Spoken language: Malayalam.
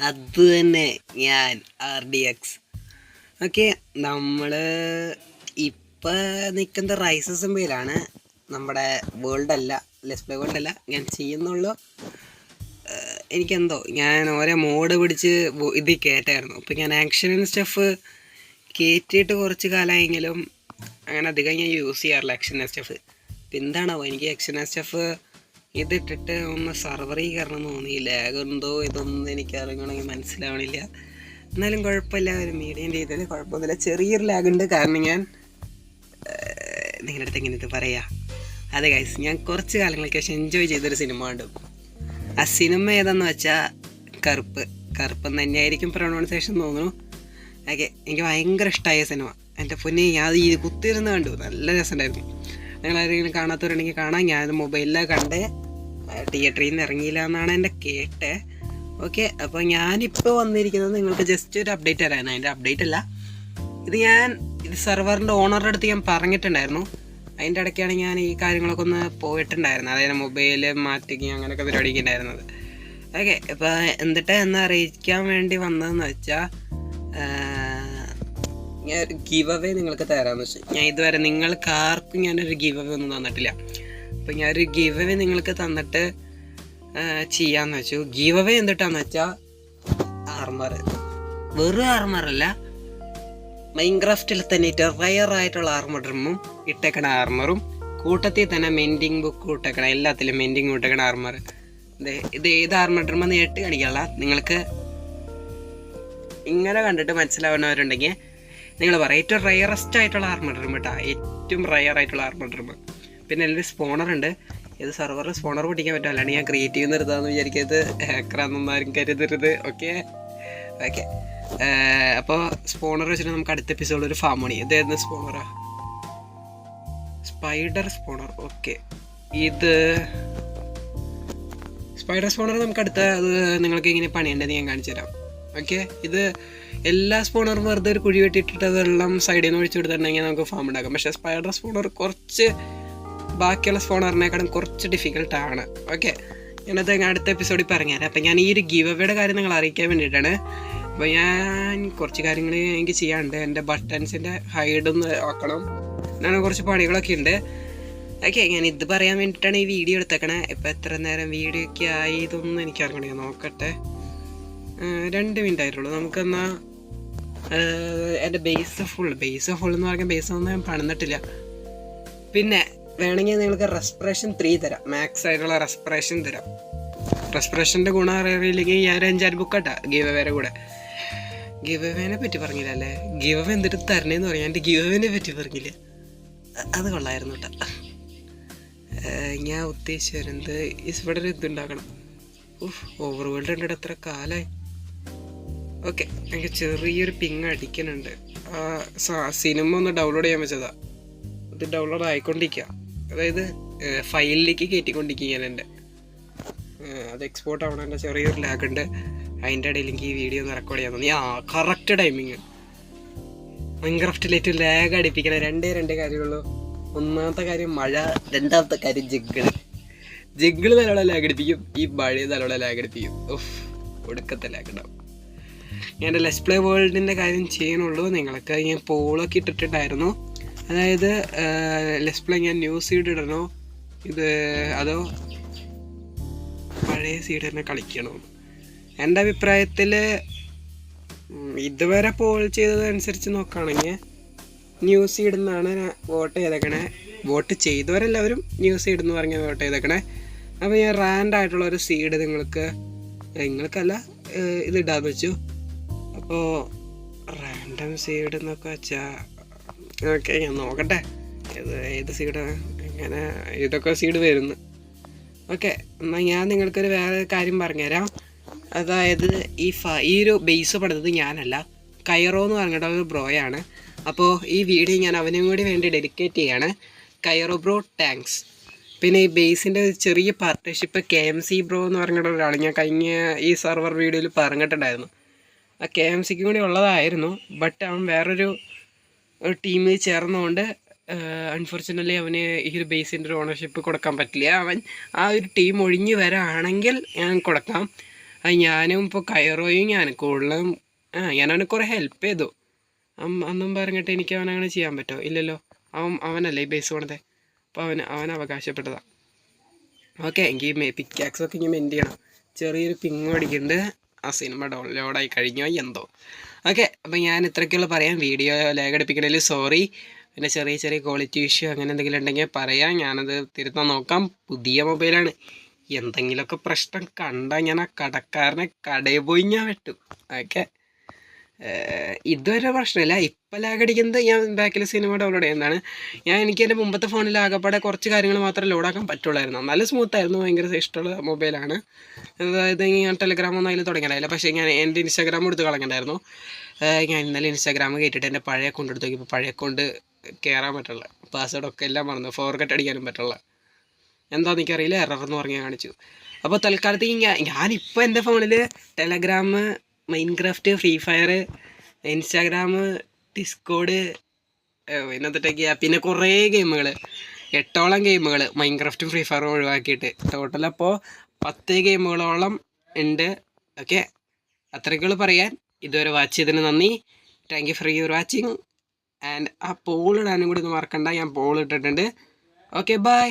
അത് തന്നെ ഞാൻ RDX. ഓക്കെ, നമ്മൾ ഇപ്പം നിൽക്കുന്നത് റൈസസ് എംബയിലാണ്. നമ്മുടെ വേൾഡല്ല, ലെറ്റ്സ് പ്ലേ വേൾഡല്ല ഞാൻ ചെയ്യുന്നുള്ളൂ. എനിക്കെന്തോ ഞാൻ ഓരോ മോഡ് പിടിച്ച് ഇതിൽ കയറ്റായിരുന്നു. അപ്പോൾ ഞാൻ ആക്ഷൻ ആൻഡ് സ്റ്റഫ് കയറ്റിയിട്ട് കുറച്ച് കാലമായെങ്കിലും അങ്ങനെ അധികം ഞാൻ യൂസ് ചെയ്യാറില്ല ആക്ഷൻ ആൻഡ് സ്റ്റഫ്. ഇപ്പം എന്താണാവോ എനിക്ക് ആക്ഷൻ ആൻഡ് സ്റ്റഫ് ഇതിട്ടിട്ട് ഒന്ന് സർവറിൽ കയറണം തോന്നിയില്ല. അതുകൊണ്ടോ ഇതൊന്നും എനിക്ക് അറിയണമെങ്കിൽ മനസ്സിലാവണില്ല. എന്നാലും കുഴപ്പമില്ല, ഒരു മീഡിയം രീതിയിൽ കുഴപ്പമൊന്നുമില്ല. ചെറിയൊരു ലാഗുണ്ട്, കാരണം ഞാൻ നിങ്ങളുടെ അടുത്ത് എങ്ങനെ ഇത് പറയാം. അതെ ഗൈസ്, ഞാൻ കുറച്ച് കാലങ്ങൾക്ക് ശേഷം എൻജോയ് ചെയ്തൊരു സിനിമ ഉണ്ട്. ആ സിനിമ ഏതാണെന്ന് വെച്ചാൽ കറുപ്പ് തന്നെയായിരിക്കും പ്രൊണൗൺസിയേഷൻ തോന്നുന്നു. ഓക്കെ, എനിക്ക് ഭയങ്കര ഇഷ്ടമായ സിനിമ. എൻ്റെ പൊന്നെ, ഞാൻ ഈ കുത്തിയിരുന്ന് കണ്ടു, നല്ല രസമുണ്ടായിരുന്നു. നിങ്ങളാരെങ്കിലും കാണാത്തവരുണ്ടെങ്കിൽ കാണാം. ഞാനത് മൊബൈലിലാണ് കണ്ടേ, തിയേറ്ററിൽ നിന്ന് ഇറങ്ങിയില്ല എന്നാണ് എൻ്റെ കേട്ടേ. ഓക്കെ, അപ്പോൾ ഞാനിപ്പോൾ വന്നിരിക്കുന്നത് നിങ്ങൾക്ക് ജസ്റ്റ് ഒരു അപ്ഡേറ്റ് തരാനാണ്. അതിൻ്റെ അപ്ഡേറ്റ് അല്ല ഇത്, ഇത് സെർവറിൻ്റെ ഓണറുടെ അടുത്ത് ഞാൻ പറഞ്ഞിട്ടുണ്ടായിരുന്നു. അതിൻ്റെ ഇടയ്ക്കാണ് ഞാൻ ഈ കാര്യങ്ങളൊക്കെ ഒന്ന് പോയിട്ടുണ്ടായിരുന്നത്. അതായത് മൊബൈൽ മാറ്റുകയും അങ്ങനെയൊക്കെ പരിപാടിയൊക്കെ ഉണ്ടായിരുന്നത്. ഓക്കെ, ഇപ്പോൾ എന്നിട്ട് എന്ന് അറിയിക്കാൻ വേണ്ടി വന്നതെന്ന് വെച്ചാൽ ഞാൻ ഒരു ഗിവ് അവേ നിങ്ങൾക്ക് തരാമെന്ന് വെച്ചാൽ, ഞാൻ ഇതുവരെ നിങ്ങൾക്ക് ആർക്കും ഞാനൊരു ഗിവ് അവേ ഒന്നും തന്നിട്ടില്ല. അപ്പോൾ ഞാനൊരു ഗിവ് അവേ നിങ്ങൾക്ക് തന്നിട്ട് ചെയ്യാമെന്ന് വെച്ചു. ഗിവ് അവേ എന്തിട്ടാന്ന് വെച്ചാൽ ആർമർ, വെറും ആർമറല്ല, മൈൻക്രാഫ്റ്റിൽ തന്നെ റയറായിട്ടുള്ള ആർമർ ഡ്രമ്മും ഇട്ടേക്കണ ആർമറും കൂട്ടത്തിൽ തന്നെ മെൻഡിങ് ബുക്ക് ഇട്ടേക്കണം. എല്ലാത്തിലും മെൻഡിങ് ഇട്ടേക്കണ ആർമർ. ഇത് ഏത് ആർമർ ഡ്രമ്മെന്ന് നേരിട്ട് കാണിക്കാനുള്ള, നിങ്ങൾക്ക് ഇങ്ങനെ കണ്ടിട്ട് മനസ്സിലാവുന്നവരുണ്ടെങ്കിൽ നിങ്ങൾ പറയും ഏറ്റവും റയറസ്റ്റ് ആയിട്ടുള്ള ആർമർ ഡ്രം കേട്ടോ, ഏറ്റവും റയർ ആയിട്ടുള്ള ആർമർ ഡ്രം. പിന്നെ അതിൽ സ്പോണറുണ്ട്. ഇത് സെർവറിൽ സ്പോണർ പൊട്ടിക്കാൻ പറ്റും, അല്ലാണ്ട് ഞാൻ ക്രിയേറ്റീവ് നിർത്താമെന്ന് വിചാരിക്കരുത്, ഹാക്കറാന്നൊന്നും ആരും കരുതരുത്. ഓക്കെ, അപ്പോൾ സ്പോണർ വെച്ചിട്ട് നമുക്ക് അടുത്ത എപ്പിസോഡിൽ ഒരു ഫാം പണി. ഇതായിരുന്നു സ്പോണറാ, സ്പൈഡർ സ്പോണർ. ഓക്കെ, ഇത് സ്പൈഡർ സ്പോണർ നമുക്ക് അടുത്ത നിങ്ങൾക്ക് എങ്ങനെ പണിയുണ്ടെന്ന് ഞാൻ കാണിച്ചു തരാം. ഓക്കെ, ഇത് എല്ലാ സ്പോണറും വെറുതെ ഒരു കുഴി വെട്ടിയിട്ടിട്ട് വെള്ളം സൈഡിൽ നിന്ന് ഒഴിച്ചു കൊടുത്തിട്ടുണ്ടെങ്കിൽ നമുക്ക് ഫാം ഉണ്ടാക്കാം. പക്ഷേ സ്പൈഡർ സ്പോണർ കുറച്ച് ബാക്കിയുള്ള സ്പോണറിനേക്കാളും കുറച്ച് ഡിഫിക്കൽട്ടാണ്. ഓക്കെ, ഞാനത് അടുത്ത എപ്പിസോഡിൽ പറഞ്ഞുതരാം. അപ്പം ഞാൻ ഈ ഒരു ഗിവ് അവയുടെ കാര്യം നിങ്ങൾ അറിയിക്കാൻ വേണ്ടിയിട്ടാണ്. അപ്പോൾ ഞാൻ കുറച്ച് കാര്യങ്ങൾ എനിക്ക് ചെയ്യാനുണ്ട്. എൻ്റെ ബട്ടൺസിൻ്റെ ഹൈഡൊന്ന് ആക്കണം, അങ്ങനെ കുറച്ച് പണികളൊക്കെ ഉണ്ട്. ഓക്കെ, ഞാൻ ഇത് പറയാൻ വേണ്ടിയിട്ടാണ് ഈ വീഡിയോ എടുത്തേക്കണേ. ഇപ്പം എത്ര നേരം വീഡിയോ ഒക്കെ ആയി ഇതൊന്നും എനിക്ക് അറിയണേ, നോക്കട്ടെ. 2 മിനിറ്റ് ആയിട്ടുള്ളൂ. നമുക്കെന്നാൽ എൻ്റെ ബേസ് ഫുൾ എന്ന് പറഞ്ഞാൽ ബേസ് ഒന്നും ഞാൻ പണിതിട്ടില്ല. പിന്നെ വേണമെങ്കിൽ നിങ്ങൾക്ക് റെസ്പിറേഷൻ 3 തരാം, മാക്സ് ആയിട്ടുള്ള റെസ്പിറേഷൻ തരാം. റെസ്പിറേഷൻ്റെ ഗുണം അറിയില്ലെങ്കിൽ ഞാൻ 5-6 ബുക്ക് കേട്ടാ ഗിവ് അവേയുടെ കൂടെ. ഗിവ് അവേനെ പറ്റി പറഞ്ഞില്ല അല്ലേ, ഗിവ് അവേ എന്തിട്ട് തരണേന്ന് പറയാം, എൻ്റെ ഗിവ് അവേനെ പറ്റി പറഞ്ഞില്ല. അത് കൊള്ളായിരുന്നു കേട്ടോ. ഞാൻ ഉദ്ദേശിച്ച് വരുന്നത് ഇവിടെ ഒരു ഇതുണ്ടാക്കണം. ഓവർ വേൾഡ് ഉണ്ട് എത്ര കാലമായി. ഓക്കെ, എനിക്ക് ചെറിയൊരു പിങ് അടിക്കുന്നുണ്ട്. സിനിമ ഒന്ന് ഡൗൺലോഡ് ചെയ്യാൻ വെച്ചതാ, അത് ഡൗൺലോഡ് ആയിക്കൊണ്ടിരിക്കുക. അതായത് ഫയലിലേക്ക് കയറ്റിക്കൊണ്ടിരിക്കുക ഞാൻ എൻ്റെ, അത് എക്സ്പോർട്ട് ആവണം. എൻ്റെ ചെറിയൊരു ലാഗ് ഉണ്ട്, അതിൻ്റെ ഇടയിൽ എനിക്ക് ഈ വീഡിയോ ഒന്ന് റെക്കോർഡ് ചെയ്യാൻ തോന്നി. Correct timing. മൈൻക്രാഫ്റ്റിൽ ഏറ്റവും ലാഗ് അടിപ്പിക്കണ രണ്ടേ കാര്യമുള്ളൂ. ഒന്നാമത്തെ കാര്യം മഴ, രണ്ടാമത്തെ കാര്യം ജംഗിള് നല്ലോണം ലാഗ് അടിപ്പിക്കും, ഈ മഴ നല്ലോണം ലാഗ് അടിപ്പിക്കും. ഒടുക്കത്തെ ലാഗ് ഉണ്ടാവും. ഞാൻ ലെറ്റ്സ് പ്ലേ വേൾഡിൻ്റെ കാര്യം ചെയ്യണുള്ളൂ. നിങ്ങൾക്ക് ഞാൻ പോളൊക്കെ ഇട്ടിട്ടുണ്ടായിരുന്നു. അതായത് ലെറ്റ്സ് പ്ലേ ഞാൻ ന്യൂ സീഡ് ഇടണോ അതോ പഴയ സീഡ് തന്നെ കളിക്കണോ? എൻ്റെ അഭിപ്രായത്തിൽ ഇതുവരെ പോൾ ചെയ്തതനുസരിച്ച് നോക്കുകയാണെങ്കിൽ ന്യൂ സീഡ് എന്നാണ് വോട്ട് ചെയ്തേക്കണേ. വോട്ട് ചെയ്തവരെല്ലാവരും ന്യൂ സീഡ് എന്ന് പറഞ്ഞ് വോട്ട് ചെയ്തേക്കണേ. അപ്പോൾ ഞാൻ റാൻഡായിട്ടുള്ള ഒരു സീഡ് നിങ്ങൾക്കല്ല ഇതിടാന്ന് വെച്ചു. അപ്പോൾ റാൻഡം സീഡ് എന്നൊക്കെ വെച്ചാൽ ഓക്കെ, ഞാൻ നോക്കട്ടെ ഏത് സീഡ്, ഇങ്ങനെ ഇതൊക്കെ സീഡ് വരുന്നു. ഓക്കെ, എന്നാൽ ഞാൻ നിങ്ങൾക്കൊരു വേറെ കാര്യം പറഞ്ഞുതരാം. അതായത് ഈ ഒരു ബേസ് പണിതത് ഞാനല്ല, കൈറോ എന്ന് പറഞ്ഞിട്ട് ഒരു ബ്രോയാണ്. അപ്പോൾ ഈ വീഡിയോ ഞാൻ അവനും കൂടി വേണ്ടി ഡെഡിക്കേറ്റ് ചെയ്യാണ്. Cairo bro, thanks. പിന്നെ ഈ ബേസിൻ്റെ ചെറിയ പാർട്ട്ണർഷിപ്പ് KMC ബ്രോ എന്ന് പറഞ്ഞിട്ട് ഒരാൾ ഞാൻ കഴിഞ്ഞ ഈ സെർവർ വീഡിയോയിൽ പറഞ്ഞിട്ടുണ്ടായിരുന്നു. ആ KMCക്ക് കൂടി ഉള്ളതായിരുന്നു, ബട്ട് അവൻ വേറൊരു ടീമിൽ ചേർന്നുകൊണ്ട് അൺഫോർച്യുനറ്റ്ലി അവന് ഈ ഒരു ബേസിൻ്റെ ഒരു ഓണർഷിപ്പ് കൊടുക്കാൻ പറ്റില്ല. അവൻ ആ ഒരു ടീം ഒഴിഞ്ഞു വരാണെങ്കിൽ ഞാൻ കൊടുക്കാം. ഞാനും ഇപ്പോൾ കയറോയും ഞാൻ കൂടുതലും ഞാനവനെ കുറേ ഹെൽപ്പ് ചെയ്തു. അന്നും പറഞ്ഞിട്ട് എനിക്ക് അവനങ്ങനെ ചെയ്യാൻ പറ്റുമോ? ഇല്ലല്ലോ. അവനല്ലേ ഈ ബേസ് പണിതെ, അപ്പോൾ അവൻ അവകാശപ്പെട്ടതാണ്. ഓക്കെ, എങ്കിൽ പിക്കാക്സൊക്കെ ഇങ്ങനെ മെൻറ്റ് ചെയ്യണം. ചെറിയൊരു പിങ് അടിക്കുന്നുണ്ട്. ആ സിനിമ ഡൗൺലോഡായി കഴിഞ്ഞോ എന്തോ. ഓക്കെ, അപ്പോൾ ഞാൻ ഇത്രയ്ക്കുള്ള പറയാം. വീഡിയോ ലാഗടിപ്പിക്കണതിൽ സോറി. പിന്നെ ചെറിയ ചെറിയ ക്വാളിറ്റി ഇഷ്യൂ അങ്ങനെ എന്തെങ്കിലും ഉണ്ടെങ്കിൽ പറയാം, ഞാനത് തിരുത്താൻ നോക്കാം. പുതിയ മൊബൈലാണ്. എന്തെങ്കിലുമൊക്കെ പ്രശ്നം കണ്ടാൽ ഞാൻ ആ കടക്കാരനെ കടയിൽ പോയി ഞാൻ വെട്ടും. ഓക്കെ, ഇതുവരെ പ്രശ്നമില്ല. ഇപ്പം ലാഗടിക്കുന്നത് ഞാൻ ബാക്കിൽ സിനിമ ഡൗൺലോഡ് ചെയ്യുന്നതാണ്. എനിക്ക് എൻ്റെ മുമ്പത്തെ ഫോണിൽ ആകെപ്പാടെ കുറച്ച് കാര്യങ്ങൾ മാത്രമേ ലോഡാക്കാൻ പറ്റുള്ളായിരുന്നു. നല്ല സ്മൂത്തായിരുന്നു, ഭയങ്കര ഇഷ്ടമുള്ള മൊബൈലാണ്. അതായത് ഞാൻ ടെലഗ്രാമൊന്നും അതിൽ തുടങ്ങിയില്ല. പക്ഷേ ഞാൻ എൻ്റെ ഇൻസ്റ്റാഗ്രാം എടുത്ത് കളഞ്ഞിട്ടുണ്ടായിരുന്നു. ഞാൻ ഇന്നലെ ഇൻസ്റ്റാഗ്രാം കയറ്റിയിട്ട് എൻ്റെ പഴയ അക്കൗണ്ട് എടുത്ത് നോക്കിയപ്പോൾ പഴയ അക്കൗണ്ട് കയറാൻ പറ്റുള്ള, പാസ്വേഡൊക്കെ എല്ലാം മറന്നു, ഫോർഗറ്റ് അടിക്കാനും പറ്റുള്ള. എന്താണെന്ന് എനിക്കറിയില്ല, എറർ പറഞ്ഞ് കാണിച്ചു. അപ്പോൾ തൽക്കാലത്തേക്ക് ഞാനിപ്പോൾ എൻ്റെ ഫോണിൽ Telegram, Minecraft, Free Fire, Instagram, Discord, പിന്നെന്തൊക്കെയാണ്, പിന്നെ കുറേ ഗെയിമുകൾ, 8ഓളം ഗെയിമുകൾ മൈൻക്രാഫ്റ്റും ഫ്രീ ഫയറും ഒഴിവാക്കിയിട്ട് ടോട്ടൽ അപ്പോൾ 10 ഗെയിമുകളോളം ഉണ്ട്. ഓക്കെ, അത്രയ്ക്കുള്ള പറയാൻ. ഇതുവരെ വാച്ച് ചെയ്തതിന് നന്ദി. Thank you for your watching. And ആ പോൾ ഇടാനും കൂടി ഒന്ന് മറക്കണ്ട, ഞാൻ പോൾ ഇട്ടിട്ടുണ്ട്. Okay, by.